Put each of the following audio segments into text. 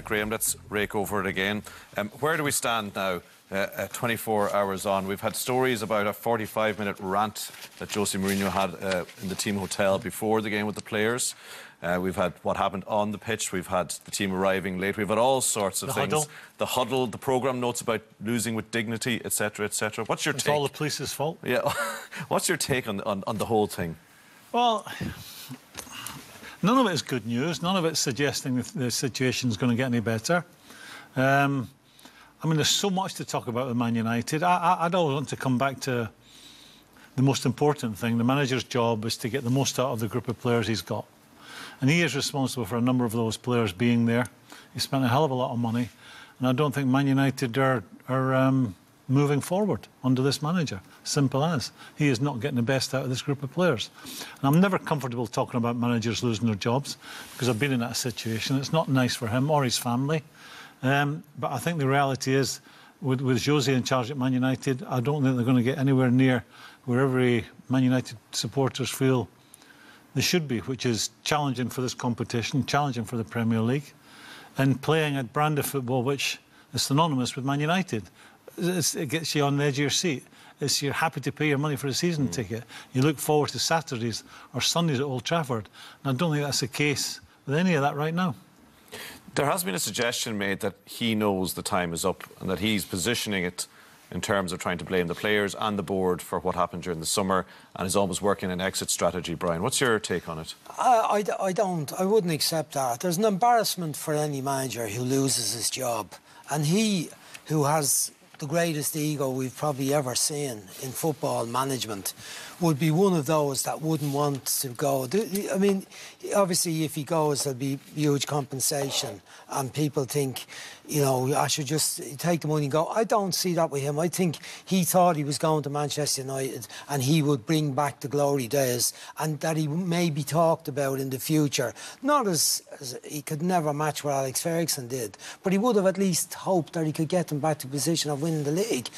Graeme, let's rake over it again. Where do we stand now, 24 hours on? We've had stories about a 45-minute rant that Jose Mourinho had in the team hotel before the game with the players. We've had what happened on the pitch. We've had the team arriving late. We've had all sorts of things. The huddle, the programme notes about losing with dignity, etc., etc. What's your take? It's all the police's fault. Yeah. What's your take on the whole thing? Well, none of it is good news. None of it's suggesting the situation is going to get any better. I mean, there's so much to talk about with Man United. I don't want to come back to the most important thing. The manager's job is to get the most out of the group of players he's got. And he is responsible for a number of those players being there. He spent a hell of a lot of money. And I don't think Man United are moving forward under this manager. Simple as. He is not getting the best out of this group of players. And I'm never comfortable talking about managers losing their jobs because I've been in that situation. It's not nice for him or his family. But I think the reality is, with Jose in charge at Man United, I don't think they're going to get anywhere near where every Man United supporters feel they should be, which is challenging for this competition, challenging for the Premier League, and playing a brand of football which is synonymous with Man United. It gets you on the edge of your seat. You're happy to pay your money for a season ticket. You look forward to Saturdays or Sundays at Old Trafford. And I don't think that's the case with any of that right now. There has been a suggestion made that he knows the time is up and that he's positioning it in terms of trying to blame the players and the board for what happened during the summer and is almost working an exit strategy. Brian, what's your take on it? I wouldn't accept that. There's an embarrassment for any manager who loses his job. And he, who has the greatest ego we've probably ever seen in football management, would be one of those that wouldn't want to go. I mean, obviously, if he goes, there'll be huge compensation, and people think, you know, I should just take the money and go. I don't see that with him. I think he thought he was going to Manchester United and he would bring back the glory days, and that he may be talked about in the future. Not as he could never match what Alex Ferguson did, but he would have at least hoped that he could get them back to a position of winning the league.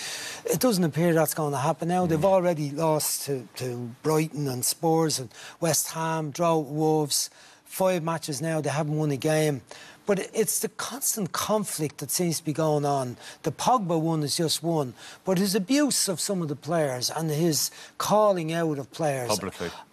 It doesn't appear that's going to happen now. They've already lost to Brighton and Spurs and West Ham, draw with Wolves. 5 matches now, they haven't won a game. But it's the constant conflict that seems to be going on. The Pogba one is just one. But his abuse of some of the players and his calling out of players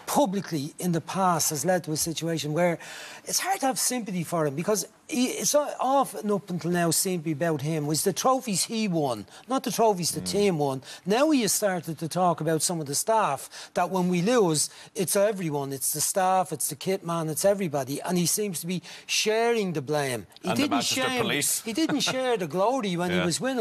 publicly in the past has led to a situation where it's hard to have sympathy for him, because it's often up until now seemed to be about him. It was the trophies he won, not the trophies the team won. Now he has started to talk about some of the staff, that when we lose, it's everyone. It's the staff, it's the kit man, it's everybody. And he seems to be sharing the blame. He didn't share the glory when he was winning.